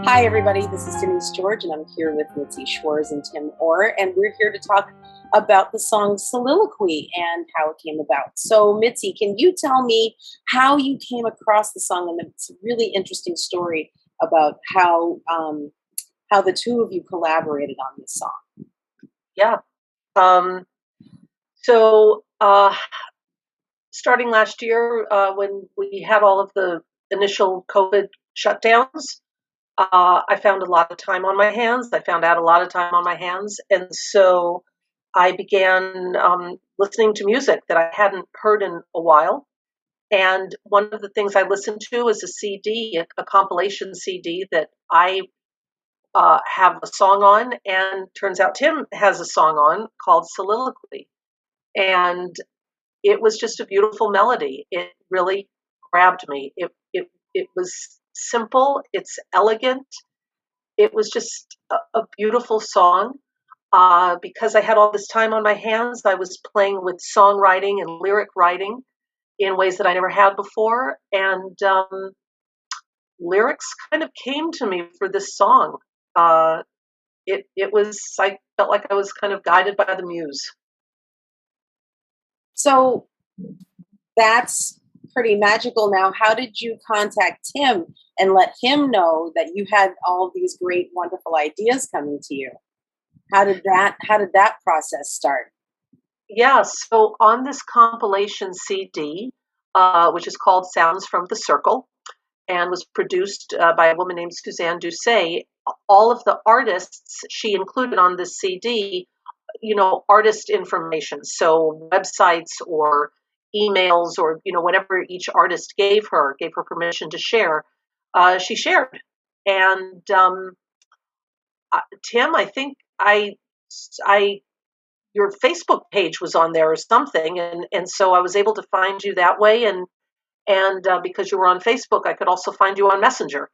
Hi, everybody. This is Denise George, and I'm here with Mitzi Schwarz and Tim Orr, and we're here to talk about the song Soliloquy and how it came about. So, Mitzi, can you tell me how you came across the song? And it's a really interesting story about how the two of you collaborated on this song. Yeah. Um, so starting last year, when we had all of the initial COVID shutdowns, I found a lot of time on my hands. I found out a lot of time on my hands. And so I began listening to music that I hadn't heard in a while. And one of the things I listened to is a CD, a compilation CD that I have a song on. And turns out Tim has a song on called Soliloquy. And it was just a beautiful melody. It really grabbed me. It was simple. It's elegant. It was just a beautiful song. Because I had all this time on my hands, I was playing with songwriting and lyric writing in ways that I never had before, and lyrics kind of came to me for this song. It was, I felt like I was kind of guided by the muse. So that's pretty magical. Now, how did you contact Tim and let him know that you had all these great, wonderful ideas coming to you? How did that process start? Yeah, so on this compilation CD, which is called Sounds from the Circle, and was produced by a woman named Suzanne Doucet, all of the artists she included on this CD, artist information, so websites or emails or whatever each artist gave her permission to share, she shared. And Tim, I think I your Facebook page was on there or something, and so I was able to find you that way, and because you were on Facebook, I could also find you on Messenger.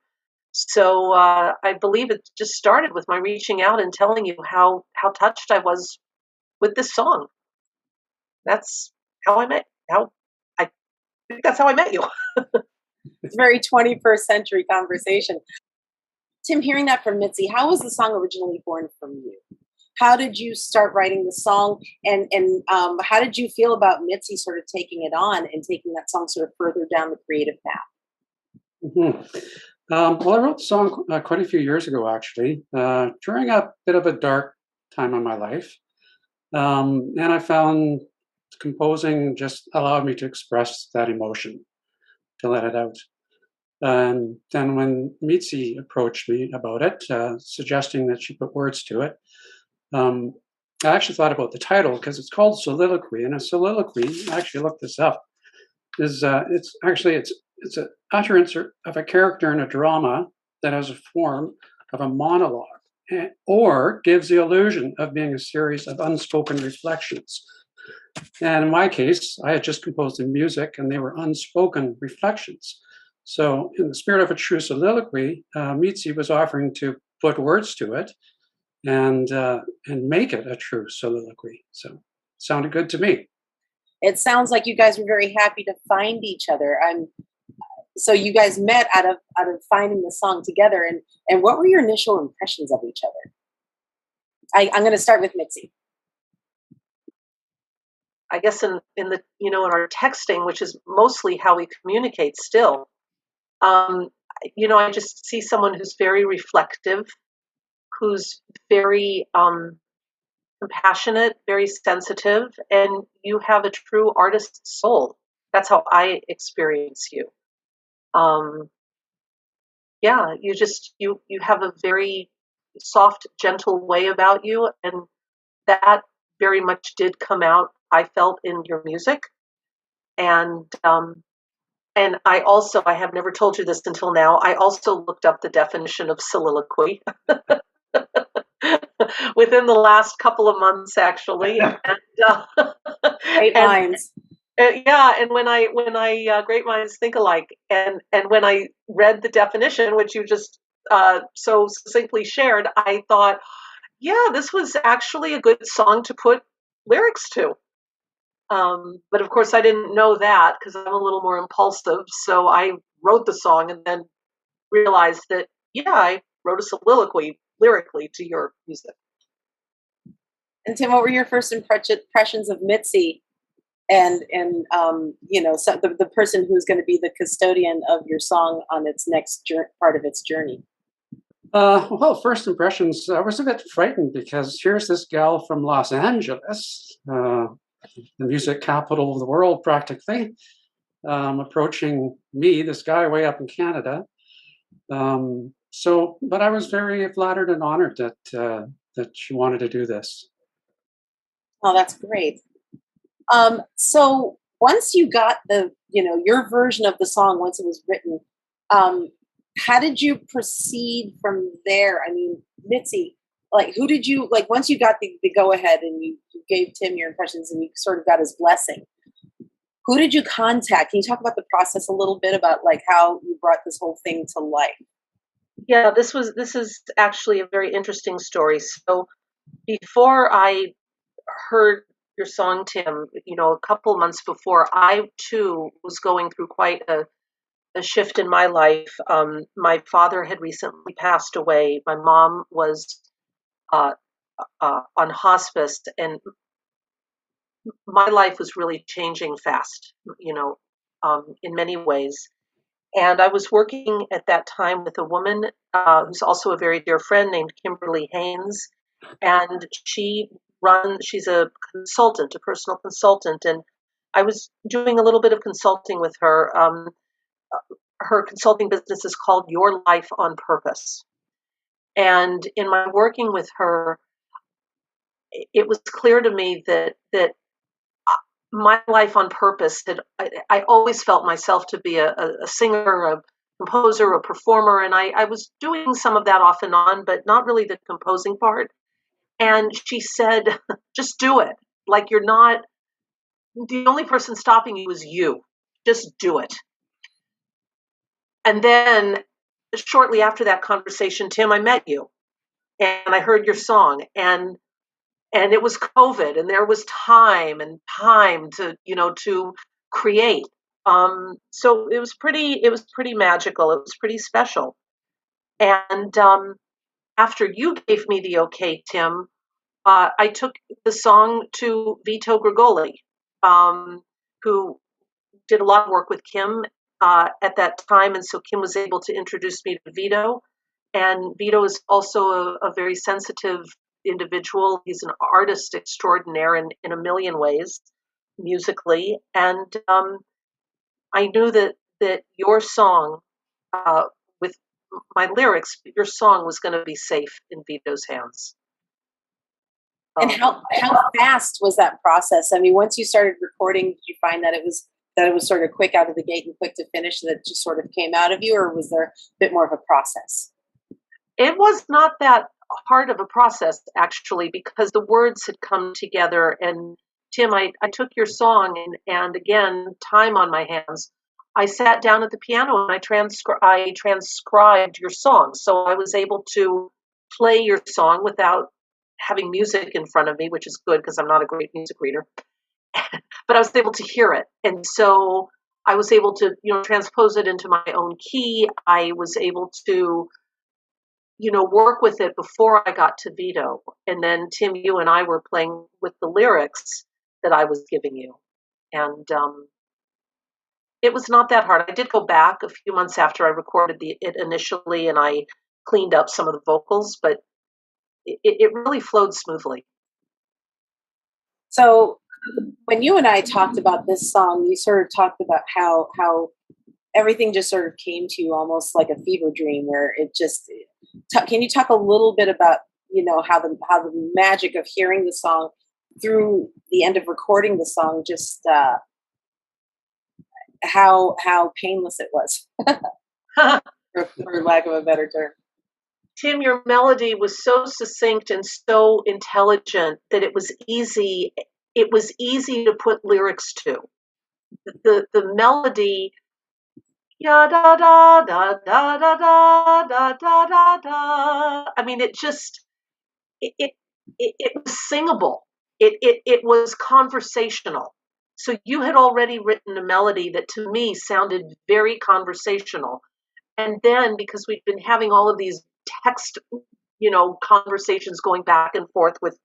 So I believe it just started with my reaching out and telling you how touched I was with this song. That's how I met. I think that's how I met you. It's a very 21st century conversation. Tim, hearing that from Mitzi, how was the song originally born from you? How did you start writing the song, and how did you feel about Mitzi sort of taking it on and taking that song sort of further down the creative path? Mm-hmm. Well, I wrote the song quite a few years ago, actually, during a bit of a dark time in my life. And I found composing just allowed me to express that emotion, to let it out. And then when Mitzi approached me about it, suggesting that she put words to it, I actually thought about the title because it's called Soliloquy. And a soliloquy, I actually looked this up, is it's an utterance of a character in a drama that has a form of a monologue or gives the illusion of being a series of unspoken reflections. And in my case, I had just composed the music and they were unspoken reflections. So in the spirit of a true soliloquy, Mitzi was offering to put words to it and make it a true soliloquy. So it sounded good to me. It sounds like you guys were very happy to find each other. So you guys met out of finding the song together, and what were your initial impressions of each other? I'm going to start with Mitzi. I guess in our texting, which is mostly how we communicate still, I just see someone who's very reflective, who's very compassionate, very sensitive, and you have a true artist's soul. That's how I experience you. You have a very soft, gentle way about you, and that very much did come out, I felt, in your music. And I have never told you this until now, I also looked up the definition of soliloquy within the last couple of months, actually. Great minds. And when I great minds think alike, and when I read the definition, which you just so succinctly shared, I thought, yeah, this was actually a good song to put lyrics to. But of course, I didn't know that because I'm a little more impulsive. So I wrote the song and then realized that, yeah, wrote a soliloquy lyrically to your music. And Tim, what were your first impressions of Mitzi and so the person who's going to be the custodian of your song on its next part of its journey? Well, first impressions, I was a bit frightened because here's this gal from Los Angeles, the music capital of the world, practically, approaching me, this guy way up in Canada. But I was very flattered and honored that she wanted to do this. Oh, that's great. So once you got your version of the song, once it was written, how did you proceed from there? I mean, Mitzi, like, who did you, like, once you got the go ahead and you gave Tim your impressions and you sort of got his blessing, who did you contact? Can you talk about the process a little bit about like how you brought this whole thing to life? Yeah, this is actually a very interesting story. So before I heard your song, Tim, a couple months before, I too was going through quite a shift in my life. My father had recently passed away. My mom was on hospice, and my life was really changing fast, in many ways. And I was working at that time with a woman who's also a very dear friend named Kimberly Haynes, and she's a consultant, a personal consultant, and I was doing a little bit of consulting with her. Her consulting business is called Your Life on Purpose. And in my working with her, it was clear to me that my life on purpose I always felt myself to be a singer, a composer, a performer, and I was doing some of that off and on, but not really the composing part. And she said, just do it. Like, you're not, the only person stopping you is you. Just do it. And then shortly after that conversation, Tim, I met you and I heard your song, and it was COVID, and there was time to create. So it was pretty magical. It was pretty special. And after you gave me the okay, Tim, I took the song to Vito Grigoli, who did a lot of work with Kim at that time, and so Kim was able to introduce me to Vito. And Vito is also a very sensitive individual. He's an artist extraordinaire in a million ways, musically. And I knew that your song, with my lyrics, your song was going to be safe in Vito's hands. And how fast was that process? I mean, once you started recording, did you find that it was sort of quick out of the gate and quick to finish, that just sort of came out of you, or was there a bit more of a process? It was not that hard of a process, actually, because the words had come together. And Tim, I took your song, and again, time on my hands, I sat down at the piano and I transcribed your song. So I was able to play your song without having music in front of me, which is good because I'm not a great music reader. But I was able to hear it. And so I was able to, transpose it into my own key. I was able to, work with it before I got to Vito. And then Tim, you and I were playing with the lyrics that I was giving you. And it was not that hard. I did go back a few months after I recorded it initially, and I cleaned up some of the vocals, but it really flowed smoothly. So when you and I talked about this song, you sort of talked about how everything just sort of came to you almost like a fever dream, where it just. Can you talk a little bit about how the magic of hearing the song through the end of recording the song, just how painless it was, for lack of a better term. Tim, your melody was so succinct and so intelligent that it was easy. It was easy to put lyrics to. The melody, ya da da da da da da da da da da. I mean, it was singable. It was conversational. So you had already written a melody that to me sounded very conversational. And then, because we've been having all of these text, conversations going back and forth with,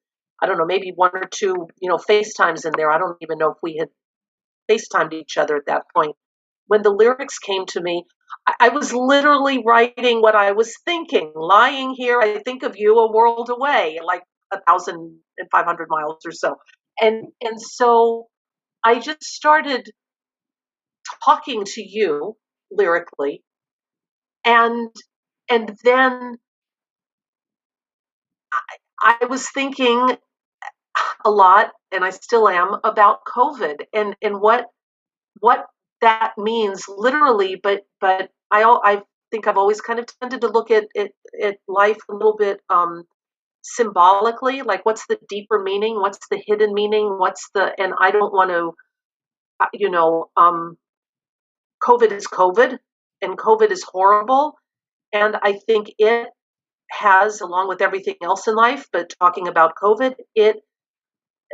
I don't know, maybe one or two, FaceTimes in there. I don't even know if we had FaceTimed each other at that point. When the lyrics came to me, I was literally writing what I was thinking. Lying here, I think of you a world away, like 1,500 miles or so. And so I just started talking to you lyrically, and then I was thinking a lot, and I still am, about COVID and what that means literally, but I think I've always kind of tended to look at life a little bit symbolically, like what's the deeper meaning, what's the hidden meaning, and I don't want to, COVID is COVID, and COVID is horrible, and I think it has, along with everything else in life, but talking about COVID,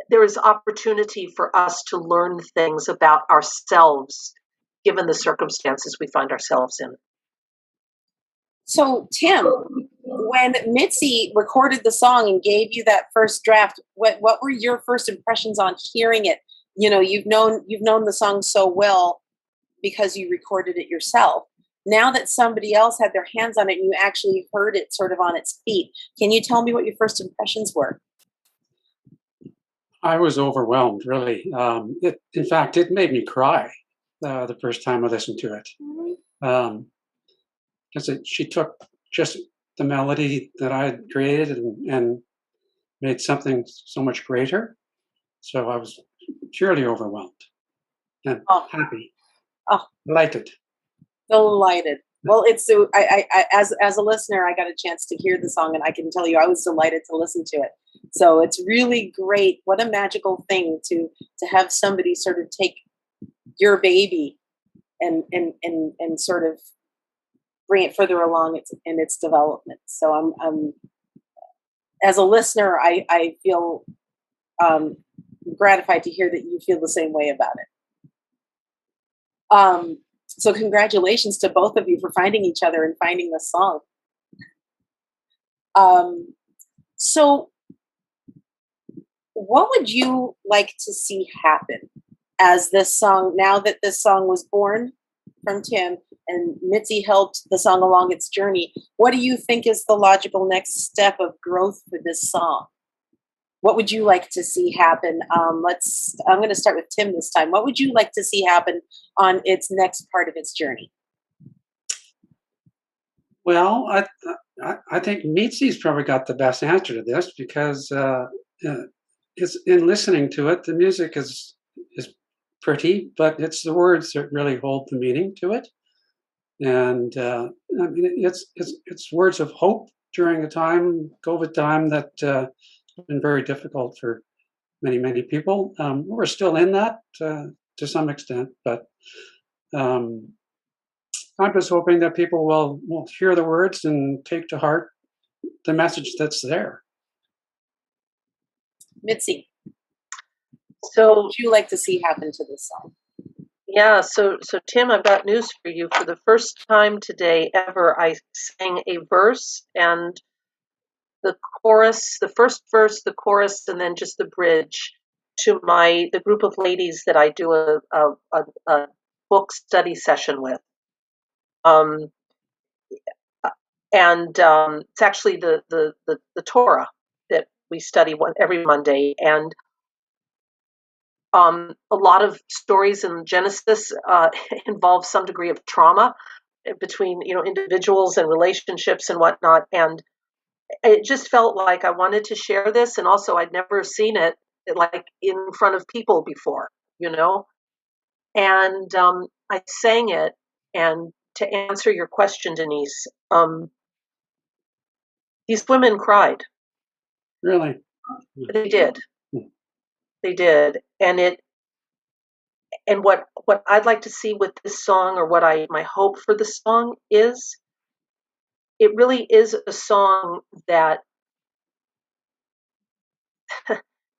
there is opportunity for us to learn things about ourselves given the circumstances we find ourselves in. So, Tim, when Mitzi recorded the song and gave you that first draft, what were your first impressions on hearing it? You've known the song so well because you recorded it yourself. Now that somebody else had their hands on it and you actually heard it sort of on its feet, can you tell me what your first impressions were? I was overwhelmed, really. In fact, it made me cry the first time I listened to it. Because she took just the melody that I had created and made something so much greater. So I was purely overwhelmed and happy, delighted. Delighted. Well, it's so I as a listener, I got a chance to hear the song, and I can tell you I was delighted to listen to it. So it's really great. What a magical thing to have somebody sort of take your baby and sort of bring it further along in its development. So I'm as a listener, I feel gratified to hear that you feel the same way about it. So congratulations to both of you for finding each other and finding this song. So what would you like to see happen as this song, now that this song was born from Tim and Mitzi helped the song along its journey, what do you think is the logical next step of growth for this song? What would you like to see happen? I'm going to start with Tim this time. What would you like to see happen on its next part of its journey? Well, I think Mitzi's probably got the best answer to this because it's in listening to it, the music is pretty, but it's the words that really hold the meaning to it. And I mean, it's words of hope during a COVID time that been very difficult for many people. We're still in that to some extent, but I'm just hoping that people will hear the words and take to heart the message that's there. Mitzi, So what would you like to see happen to this song? yeah, so Tim, I've got news for you. For the first time today ever, I sang a verse and the chorus, the first verse, the chorus, and then just the bridge to the group of ladies that I do a book study session with. It's actually the Torah that we study every Monday, and a lot of stories in Genesis involve some degree of trauma between individuals and relationships and whatnot, and it just felt like I wanted to share this, and also I'd never seen it like in front of people before, and I sang it. And to answer your question, Denise, these women cried. Really? They did. They did. And what I'd like to see with this song, or my hope for the song is, it really is a song that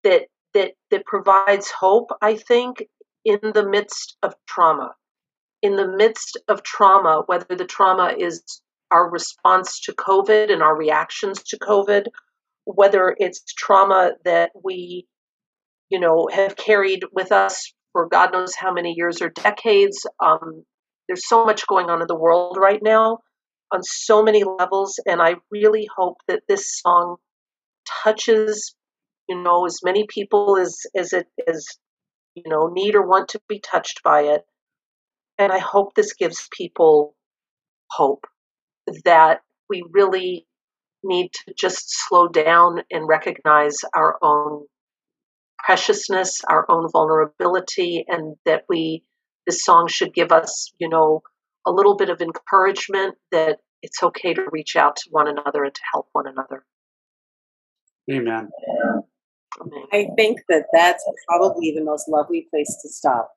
that provides hope, I think, in the midst of trauma. In the midst of trauma, whether the trauma is our response to COVID and our reactions to COVID, whether it's trauma that we, have carried with us for God knows how many years or decades. There's so much going on in the world right now on so many levels, and I really hope that this song touches, as many people as need or want to be touched by it. And I hope this gives people hope that we really need to just slow down and recognize our own preciousness, our own vulnerability, and that this song should give us, a little bit of encouragement that it's okay to reach out to one another and to help one another. Amen. I think that that's probably the most lovely place to stop.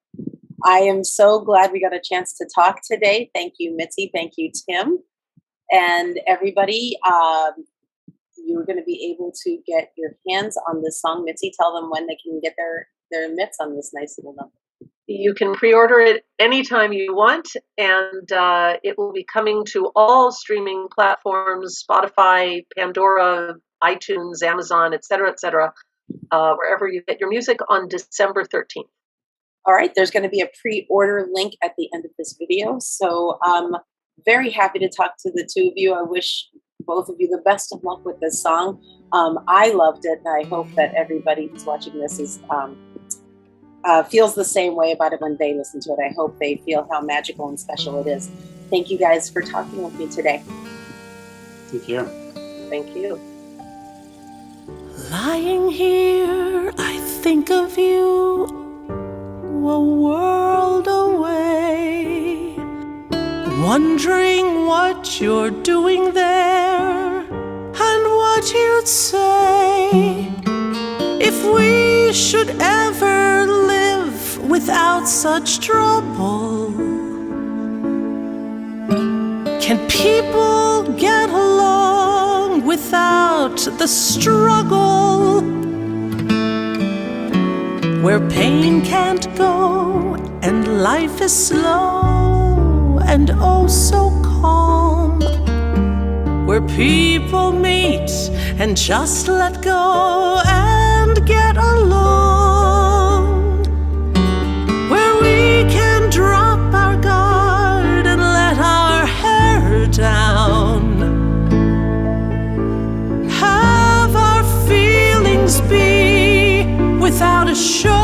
I am so glad we got a chance to talk today. Thank you, Mitzi. Thank you, Tim. And everybody, you're going to be able to get your hands on this song. Mitzi, tell them when they can get their mitts on this nice little number. You can pre-order it anytime you want, and it will be coming to all streaming platforms, Spotify, Pandora, iTunes, Amazon, etc., wherever you get your music on December 13th. All right, there's going to be a pre-order link at the end of this video. So I'm very happy to talk to the two of you. I wish both of you the best of luck with this song. I loved it, and I hope that everybody who's watching this feels the same way about it when they listen to it. I hope they feel how magical and special it is. Thank you guys for talking with me today. Thank you. Thank you. Lying here, I think of you, a world away, wondering what you're doing there and what you'd say if we should ever live without such trouble. Can people get along without the struggle? Where pain can't go and life is slow and oh so calm. Where people meet and just let go and get along. Where we can drop our guard and let our hair down. Have our feelings be without a show.